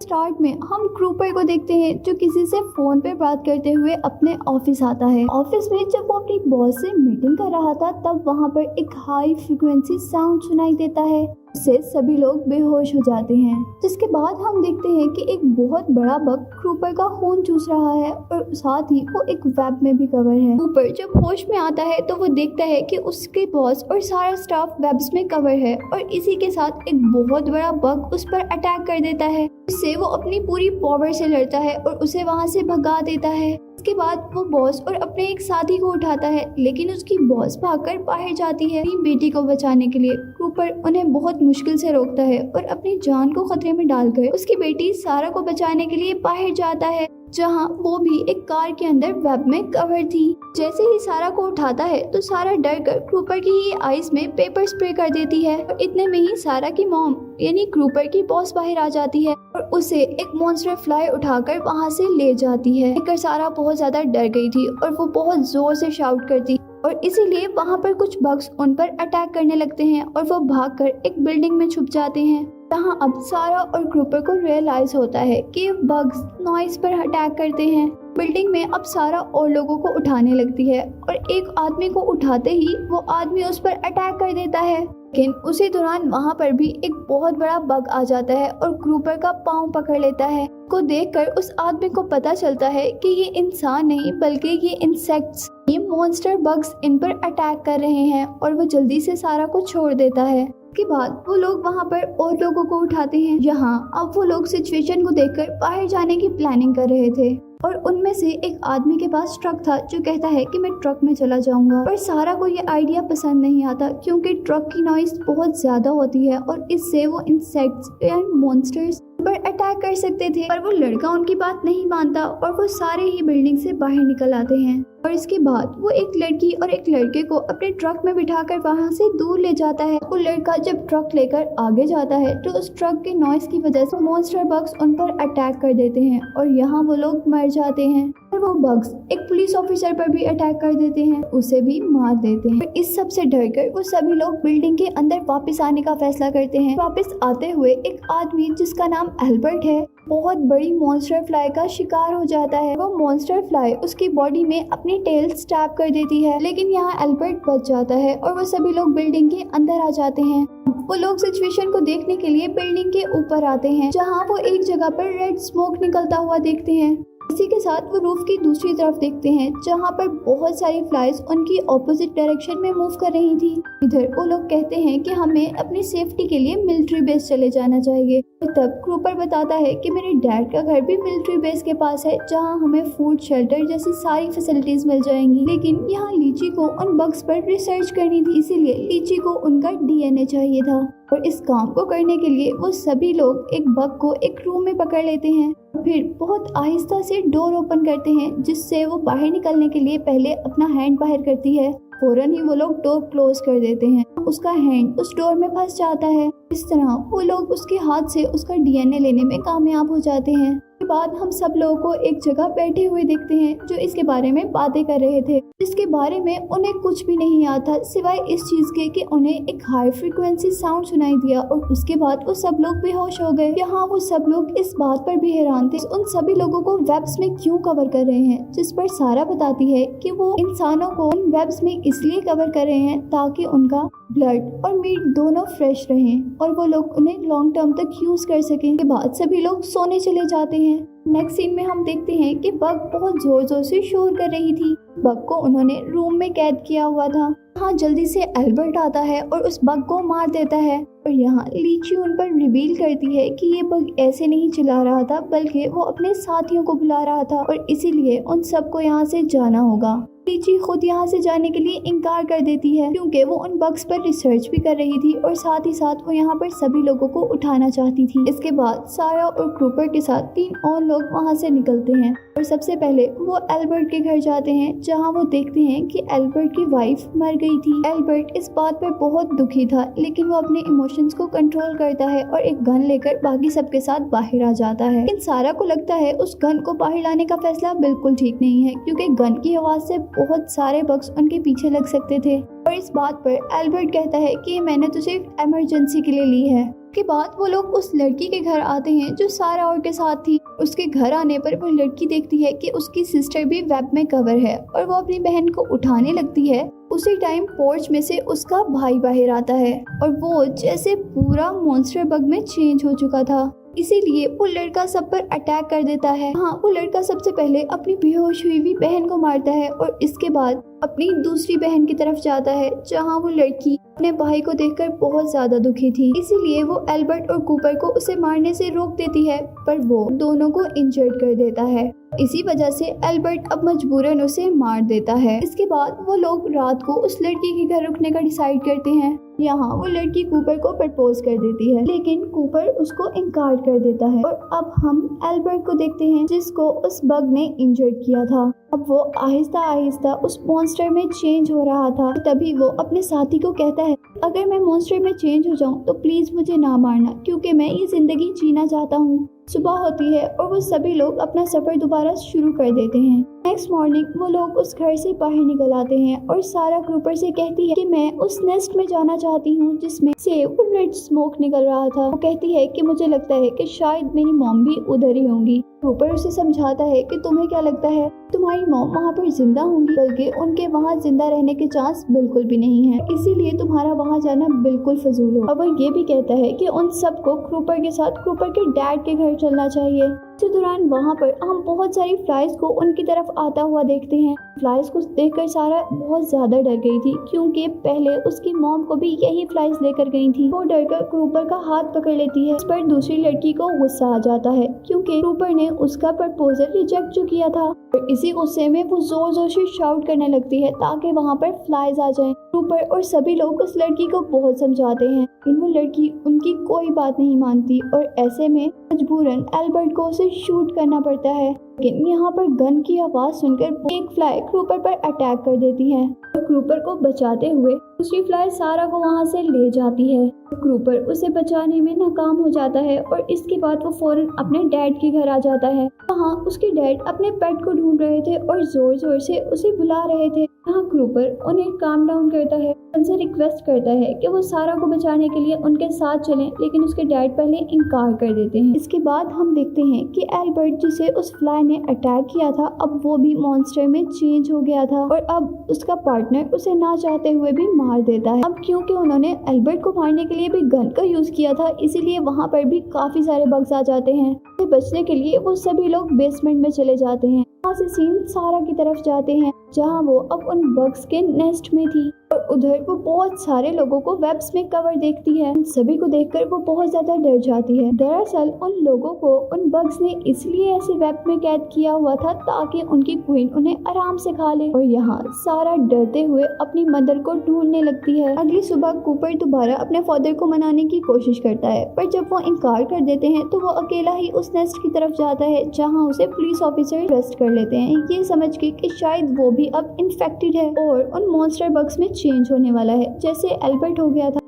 Start में हम क्रूपर को देखते हैं जो किसी से फोन पे बात करते हुए अपने ऑफिस आता है। ऑफिस में जब वो अपनी बॉस से मीटिंग कर रहा था तब वहाँ पर एक हाई फ्रिक्वेंसी साउंड सुनाई देता है, उससे सभी लोग बेहोश हो जाते हैं। जिसके बाद हम देखते हैं कि एक बहुत बड़ा बग क्रूपर का खून चूस रहा है और साथ ही वो एक वेब में भी कवर है। क्रूपर जब होश में आता है तो वो देखता है कि उसके बॉस और सारा स्टाफ वेब्स में कवर है और इसी के साथ एक बहुत बड़ा बग उस पर अटैक कर देता है। इससे वो अपनी पूरी पावर से लड़ता है और उसे वहाँ से भगा देता है। इसके बाद वो बॉस और अपने एक साथी को उठाता है, लेकिन उसकी बॉस भागकर बाहर जाती है अपनी बेटी को बचाने के लिए। क्रूपर उन्हें बहुत मुश्किल से रोकता है और अपनी जान को खतरे में डालकर उसकी बेटी सारा को बचाने के लिए बाहर जाता है, जहां वो भी एक कार के अंदर वेब में कवर थी। जैसे ही सारा को उठाता है तो सारा डर कर क्रूपर की ही आईज में पेपर स्प्रे कर देती है और इतने में ही सारा की मॉम यानी क्रूपर की बॉस बाहर आ जाती है और उसे एक मॉन्स्टर फ्लाई उठाकर वहां से ले जाती है। देखकर सारा बहुत ज्यादा डर गई थी और वो बहुत जोर से शाउट करती और इसीलिए वहाँ पर कुछ बग्स उन पर अटैक करने लगते हैं और वो भागकर एक बिल्डिंग में छुप जाते हैं। जहाँ अब सारा और क्रूपर को रियलाइज होता है कि बग्स नॉइस पर अटैक करते हैं। बिल्डिंग में अब सारा और लोगों को उठाने लगती है और एक आदमी को उठाते ही वो आदमी उस पर अटैक कर देता है, लेकिन उसी दौरान वहाँ पर भी एक बहुत बड़ा बग आ जाता है और क्रूपर का पाँव पकड़ लेता है। को देखकर उस आदमी को पता चलता है कि ये इंसान नहीं बल्कि ये इंसेक्ट्स, ये मॉन्स्टर बग्स इन पर अटैक कर रहे हैं और वो जल्दी से सारा को छोड़ देता है। के बाद वो लोग वहाँ पर और लोगों को उठाते हैं। यहाँ अब वो लोग सिचुएशन को देखकर बाहर जाने की प्लानिंग कर रहे थे और उनमें से एक आदमी के पास ट्रक था जो कहता है कि मैं ट्रक में चला जाऊंगा, पर सारा को ये आइडिया पसंद नहीं आता क्योंकि ट्रक की नॉइस बहुत ज्यादा होती है और इससे वो इंसेक्ट्स एंड मॉन्स्टर्स पर अटैक कर सकते थे। पर वो लड़का उनकी बात नहीं मानता और वो सारे ही बिल्डिंग से बाहर निकल आते हैं और इसके बाद वो एक लड़की और एक लड़के को अपने ट्रक में बिठाकर वहाँ से दूर ले जाता है। वो लड़का जब ट्रक लेकर आगे जाता है तो उस ट्रक के नॉइस की वजह से मॉन्स्टर बग्स उन पर अटैक कर देते हैं और यहाँ वो लोग मर जाते हैं। और वो बग्स एक पुलिस ऑफिसर पर भी अटैक कर देते हैं, उसे भी मार देते हैं। इस सब से डरकर वो सभी लोग बिल्डिंग के अंदर वापस आने का फैसला करते हैं। वापस आते हुए एक आदमी जिसका नाम एल्बर्ट है बहुत बड़ी मॉन्स्टर फ्लाई का शिकार हो जाता है। वो मॉन्स्टर फ्लाई उसकी बॉडी में अपनी टेल स्टैब कर देती है, लेकिन यहाँ एल्बर्ट बच जाता है और वो सभी लोग बिल्डिंग के अंदर आ जाते हैं। वो लोग सिचुएशन को देखने के लिए बिल्डिंग के ऊपर आते हैं, जहाँ वो एक जगह पर रेड स्मोक निकलता हुआ देखते हैं। इसी के साथ वो रूफ की दूसरी तरफ देखते हैं जहाँ पर बहुत सारी फ्लाइज उनकी ऑपोजिट डायरेक्शन में मूव कर रही थी। इधर वो लोग कहते हैं कि हमें अपनी सेफ्टी के लिए मिलिट्री बेस चले जाना चाहिए। तब क्रूपर बताता है कि मेरे डैड का घर भी मिलिट्री बेस के पास है जहाँ हमें फूड शेल्टर जैसी सारी फैसिलिटीज मिल जाएंगी, लेकिन यहाँ लीची को उन बग्स पर रिसर्च करनी थी, इसीलिए लीची को उनका डीएनए चाहिए था। और इस काम को करने के लिए वो सभी लोग एक बग को एक रूम में पकड़ लेते हैं, फिर बहुत आहिस्ता से डोर ओपन करते हैं जिससे वो बाहर निकलने के लिए पहले अपना हैंड बाहर करती है। फौरन ही वो लोग डोर क्लोज कर देते हैं, उसका हैंड उस डोर में फंस जाता है। इस तरह वो लोग उसके हाथ से उसका डीएनए लेने में कामयाब हो जाते हैं। इसके बाद हम सब लोगों को एक जगह बैठे हुए देखते हैं जो इसके बारे में बातें कर रहे थे, जिसके बारे में उन्हें कुछ भी नहीं आता सिवाय इस चीज के कि उन्हें एक हाई फ्रीक्वेंसी साउंड सुनाई दिया और उसके बाद वो सब लोग बेहोश हो गए। यहाँ वो सब लोग इस बात पर भी हैरान थे उन सभी लोगों को वेब्स में क्यों कवर कर रहे हैं, जिस पर सारा बताती है कि वो इंसानों को उन वेब्स में इसलिए कवर कर रहे हैं ताकि उनका ब्लड और मीट दोनों फ्रेश रहें और वो लोग उन्हें लॉन्ग टर्म तक यूज कर सकें। के बाद सभी लोग सोने चले जाते हैं। नेक्स्ट सीन में हम देखते हैं कि बग बहुत जोर जोर से शोर कर रही थी। बग को उन्होंने रूम में कैद किया हुआ था। यहाँ जल्दी से एल्बर्ट आता है और उस बग को मार देता है और यहाँ लीची उन पर रिवील करती है कि ये बग ऐसे नहीं चिल्ला रहा था बल्कि वो अपने साथियों को बुला रहा था और इसीलिए उन सबको यहाँ से जाना होगा। लीची खुद यहाँ से जाने के लिए इनकार कर देती है क्योंकि वो उन बग्स पर रिसर्च भी कर रही थी और साथ ही साथ वो यहाँ पर सभी लोगों को उठाना चाहती थी। इसके बाद सारा और क्रूपर के साथ 3 और लोग वहाँ से निकलते हैं और सबसे पहले वो एल्बर्ट के घर जाते हैं जहाँ वो देखते हैं कि एल्बर्ट की वाइफ मर गई थी। एल्बर्ट इस बात पर बहुत दुखी था, लेकिन वो अपने इमोशंस को कंट्रोल करता है और एक गन लेकर बाकी सबके साथ बाहर आ जाता है। लेकिन सारा को लगता है उस गन को बाहर लाने का फैसला बिल्कुल ठीक नहीं है क्योंकि गन की आवाज से बहुत सारे बग्स उनके पीछे लग सकते थे। और इस बात पर एल्बर्ट कहता है कि मैंने तो सिर्फ इमरजेंसी के लिए ली है। के बाद वो लोग उस लड़की के घर आते हैं जो सारा और के साथ थी। उसके घर आने पर वो लड़की देखती है कि उसकी सिस्टर भी वेब में कवर है और वो अपनी बहन को उठाने लगती है। उसी टाइम पोर्च में से उसका भाई बाहर आता है और वो जैसे पूरा मॉन्स्टर बग में चेंज हो चुका था, इसीलिए वो लड़का सब पर अटैक कर देता है। हाँ, वो लड़का सबसे पहले अपनी बेहोश हुई बहन को मारता है और इसके बाद अपनी दूसरी बहन की तरफ जाता है, जहाँ वो लड़की अपने भाई को देखकर बहुत ज्यादा दुखी थी। इसीलिए वो एल्बर्ट और कूपर को उसे मारने से रोक देती है, पर वो दोनों को इंजर्ड कर देता है। इसी वजह से एल्बर्ट अब मजबूरन उसे मार देता है। इसके बाद वो लोग रात को उस लड़की के घर रुकने का डिसाइड करते हैं। यहाँ वो लड़की कूपर को प्रपोज कर देती है, लेकिन कूपर उसको इनकार कर देता है। और अब हम एल्बर्ट को देखते हैं जिसको उस बग ने इंजर्ड किया था। अब वो आहिस्ता आहिस्ता उस मॉन्स्टर में चेंज हो रहा था। तभी वो अपने साथी को कहता है, अगर मैं मॉन्स्टर में चेंज हो जाऊं तो प्लीज मुझे ना मारना, क्योंकि मैं ये जिंदगी जीना चाहता हूँ। सुबह होती है और वो सभी लोग अपना सफर दोबारा शुरू कर देते हैं। नेक्स्ट मॉर्निंग वो लोग उस घर से बाहर निकल आते हैं और सारा क्रूपर से कहती है कि मैं उस नेस्ट में जाना चाहती हूँ जिसमें से वो रेड स्मोक निकल रहा था। वो कहती है कि मुझे लगता है कि शायद मेरी मॉम भी उधर ही होंगी। क्रूपर उसे समझाता है कि तुम्हें क्या लगता है, तुम्हारी मॉम वहाँ पर जिंदा होंगी, बल्कि उनके वहाँ जिंदा रहने के चांस बिल्कुल भी नहीं है, इसीलिए तुम्हारा वहाँ जाना बिल्कुल फजूल हो। और वो ये भी कहता है कि उन सबको क्रूपर के साथ क्रूपर के डैड के घर चलना चाहिए। इसी दौरान वहाँ पर हम बहुत सारी फ्लाइज को उनकी तरफ आता हुआ देखते हैं। फ्लाइज को देखकर सारा बहुत ज्यादा डर गई थी, क्योंकि पहले उसकी मॉम को भी यही फ्लाइज लेकर गई थी। वो डरकर क्रूपर का हाथ पकड़ लेती है। इस पर दूसरी लड़की को गुस्सा आ जाता है, क्योंकि क्रूपर ने उसका प्रपोजल रिजेक्ट जो किया था। और इसी गुस्से में वो जोर जोर से शाउट करने लगती है ताकि वहाँ पर फ्लाइज आ जाएं। क्रूपर और सभी लोग उस लड़की को बहुत समझाते हैं, लेकिन वो लड़की उनकी कोई बात नहीं मानती और ऐसे में मजबूरन एल्बर्ट को उसे शूट करना पड़ता है। लेकिन यहाँ पर गन की आवाज सुनकर एक फ्लाई क्रूपर पर अटैक कर देती है और क्रूपर को बचाते हुए दूसरी फ्लाई सारा को वहाँ से ले जाती है। क्रूपर उसे बचाने में नाकाम हो जाता है और इसके बाद वो फौरन अपने डैड के घर आ जाता है। वहाँ उसके डैड अपने पेट को ढूंढ रहे थे और जोर जोर से उसे बुला रहे थे। यहाँ क्रूपर उन्हें काम डाउन करता है, उनसे रिक्वेस्ट करता है कि वो सारा को बचाने के लिए उनके साथ चलें, लेकिन उसके डैड पहले इनकार कर देते हैं। इसके बाद हम देखते हैं कि एल्बर्ट जिसे उस फ्लाई ने अटैक किया था, अब वो भी मॉन्स्टर में चेंज हो गया था और अब उसका पार्टनर उसे ना चाहते हुए भी मार देता है। अब क्योंकि उन्होंने एल्बर्ट को मारने के लिए भी गन का यूज किया था, इसीलिए वहाँ पर भी काफी सारे बग्स आ जाते हैं। इससे बचने के लिए वो सभी लोग बेसमेंट में चले जाते हैं। वहाँ से सीन सारा की तरफ जाते हैं, जहाँ वो अब उन बग्स के नेस्ट में थी और उधर वो बहुत सारे लोगों को वेब्स में कवर देखती है। उन सभी को देखकर वो बहुत ज्यादा डर जाती है। दरअसल उन लोगों को उन बग्स ने इसलिए ऐसे वेब में कैद किया हुआ था ताकि उनकी क्वीन उन्हें आराम से खा ले। और यहाँ सारा डरते हुए अपनी मदर को ढूंढने लगती है। अगली सुबह कूपर दोबारा अपने फादर को मनाने की कोशिश करता है, पर जब वो इनकार कर देते हैं तो वो अकेला ही उस नेस्ट की तरफ जाता है, जहाँ उसे पुलिस ऑफिसर अरेस्ट कर लेते हैं, ये समझ के कि शायद वो भी अब इन्फेक्टेड है और उन मॉन्स्टर बग्स में चेंज होने वाला है, जैसे एल्बर्ट हो गया था।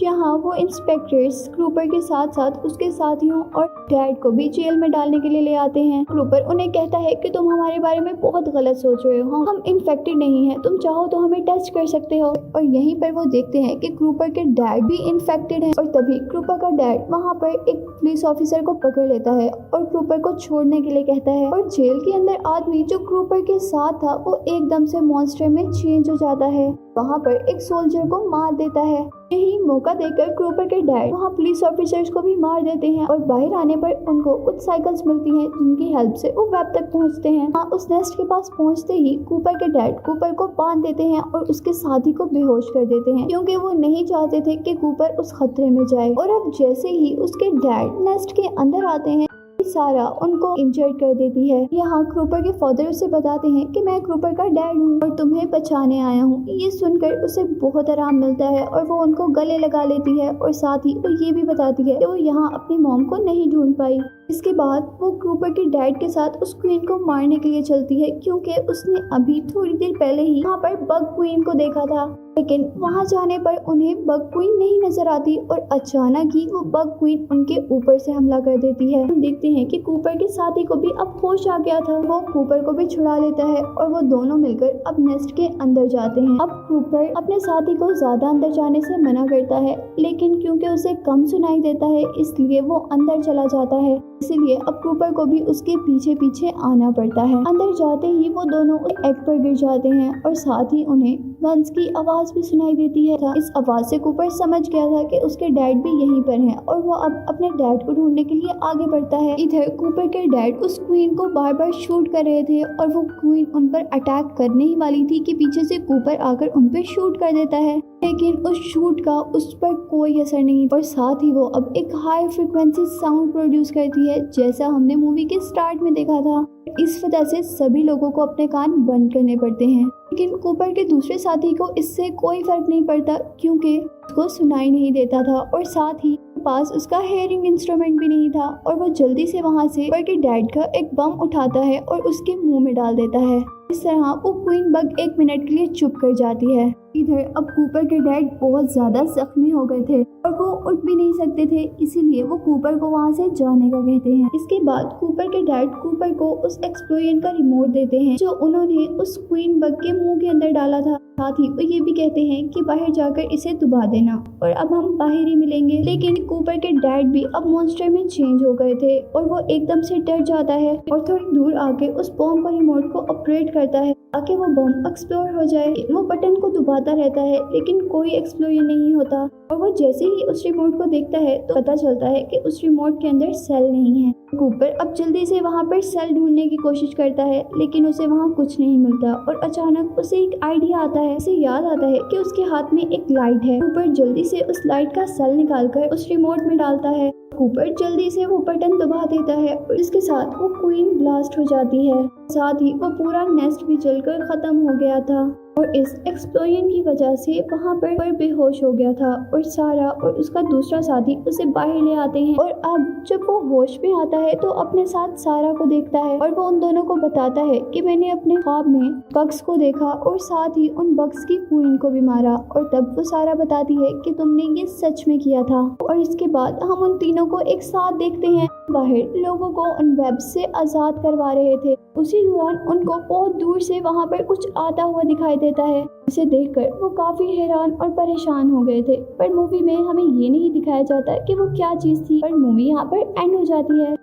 यहाँ वो इंस्पेक्टर्स क्रूपर के साथ साथ उसके साथियों और डैड को भी जेल में डालने के लिए ले आते हैं। क्रूपर उन्हें कहता है कि तुम हमारे बारे में बहुत गलत सोच रहे हो, हम इन्फेक्टेड नहीं हैं, तुम चाहो तो हमें टेस्ट कर सकते हो। और यहीं पर वो देखते हैं कि क्रूपर के डैड भी इन्फेक्टेड है और तभी क्रूपर का डैड वहाँ पर एक पुलिस ऑफिसर को पकड़ लेता है और क्रूपर को छोड़ने के लिए कहता है। और जेल के अंदर आदमी जो क्रूपर के साथ था वो एकदम से मॉन्स्टर में चेंज हो जाता है, वहाँ पर एक सोल्जर को मार देता है। यही मौका देकर क्रूपर के डैड वहाँ पुलिस ऑफिसर्स को भी मार देते हैं और बाहर आने पर उनको कुछ साइकिल्स मिलती हैं जिनकी हेल्प से वो वेब तक पहुँचते हैं। हाँ, उस नेस्ट के पास पहुँचते ही कूपर के डैड कूपर को बांध देते हैं और उसके साथी को बेहोश कर देते हैं, क्योंकि वो नहीं चाहते थे कि कूपर उस खतरे में जाए। और अब जैसे ही उसके डैड नेस्ट के अंदर आते हैं, सारा उनको इंजर्ड कर देती है। यहाँ क्रूपर के फादर उसे बताते हैं कि मैं क्रूपर का डैड हूँ और तुम्हें बचाने आया हूँ। ये सुनकर उसे बहुत आराम मिलता है और वो उनको गले लगा लेती है और साथ ही वो ये भी बताती है कि वो यहाँ अपनी मॉम को नहीं ढूंढ पाई। इसके बाद वो कूपर के डैड के साथ उस क्वीन को मारने के लिए चलती है, क्योंकि उसने अभी थोड़ी देर पहले ही वहाँ पर बग क्वीन को देखा था। लेकिन वहाँ जाने पर उन्हें बग क्वीन नहीं नजर आती और अचानक ही वो बग क्वीन उनके ऊपर से हमला कर देती है। हम देखते हैं कि कूपर के साथी को भी अब होश आ गया था। वो कूपर को भी छुड़ा लेता है और वो दोनों मिलकर अब नेस्ट के अंदर जाते हैं। अब कूपर अपने साथी को ज्यादा अंदर जाने से मना करता है, लेकिन क्योंकि उसे कम सुनाई देता है इसलिए वो अंदर चला जाता है। इसीलिए अब कूपर को भी उसके पीछे पीछे आना पड़ता है। अंदर जाते ही वो दोनों एग पर गिर जाते हैं और साथ ही उन्हें गन्स की आवाज भी सुनाई देती है। इस आवाज से कूपर समझ गया था कि उसके डैड भी यहीं पर हैं और वो अब अपने डैड को ढूंढने के लिए आगे बढ़ता है। इधर कूपर के डैड उस क्वीन को बार बार शूट कर रहे थे और वो क्वीन उन पर अटैक करने ही वाली थी कि पीछे से कूपर आकर उन पर शूट कर देता है, लेकिन उस शूट का उस पर कोई असर नहीं और साथ ही वो अब एक हाई फ्रिक्वेंसी साउंड प्रोड्यूस करती है, जैसा हमने मूवी के स्टार्ट में देखा था। इस वजह से सभी लोगों को अपने कान बंद करने पड़ते हैं, लेकिन कूपर के दूसरे साथी को इससे कोई फर्क नहीं पड़ता क्योंकि उसको सुनाई नहीं देता था और साथ ही पास उसका हेयरिंग इंस्ट्रूमेंट भी नहीं था और वो जल्दी से वहाँ से कूपर के डैड का एक बम उठाता है और उसके मुंह में डाल देता है। इस तरह वो क्वीन बग 1 मिनट के लिए चुप कर जाती है। इधर अब कूपर के डैड बहुत ज्यादा जख्मी हो गए थे और वो उठ भी नहीं सकते थे, इसीलिए वो कूपर को वहाँ से जाने का कहते हैं। इसके बाद कूपर के डैड कूपर को उस एक्सप्लोजन का रिमोट देते हैं जो उन्होंने उस क्वीन बग के मुंह के अंदर डाला था। साथ ही वो ये भी कहते हैं कि बाहर जाकर इसे दबा देना और अब हम बाहर ही मिलेंगे। लेकिन कूपर के डैड भी अब मॉन्स्टर में चेंज हो गए थे और वो एकदम से डर जाता है और थोड़ी दूर आके उस बॉम्ब का रिमोट को ऑपरेट करता है ताकि वो बॉम्ब एक्सप्लोर हो जाए। वो बटन को दबाता रहता है लेकिन कोई एक्सप्लोजन नहीं होता और वो जैसे ही उस रिमोट को देखता है तो पता चलता है कि उस रिमोट के अंदर सेल नहीं है। कूपर अब जल्दी से वहाँ पर सेल ढूंढने की कोशिश करता है, लेकिन उसे वहाँ कुछ नहीं मिलता और अचानक उसे एक आइडिया आता है। उसे याद आता है कि उसके हाथ में एक लाइट है। कूपर जल्दी से उस लाइट का सेल निकालकर उस रिमोट में डालता है। कूपर जल्दी से वो बटन दबा देता है और इसके साथ वो क्वीन ब्लास्ट हो जाती है। साथ ही वो पूरा नेस्ट भी जलकर खत्म हो गया था और इस एक्सप्लोजन की वजह से वहाँ पर बेहोश हो गया था और सारा और उसका दूसरा साथी उसे बाहर ले आते हैं। और अब जब वो होश में आता है तो अपने साथ सारा को देखता है और वो उन दोनों को बताता है कि मैंने अपने ख्वाब में बग्स को देखा और साथ ही उन बग्स की क्वीन को भी मारा। और तब वो सारा बताती है कि तुमने ये सच में किया था। और इसके बाद हम उन तीनों को एक साथ देखते हैं बाहर लोगों को उन वेब से आजाद करवा रहे थे। उसी दौरान उनको बहुत दूर से वहाँ पर कुछ आता हुआ दिखाई देता है। इसे देखकर वो काफी हैरान और परेशान हो गए थे, पर मूवी में हमें ये नहीं दिखाया जाता कि वो क्या चीज थी। पर मूवी यहाँ पर एंड हो जाती है।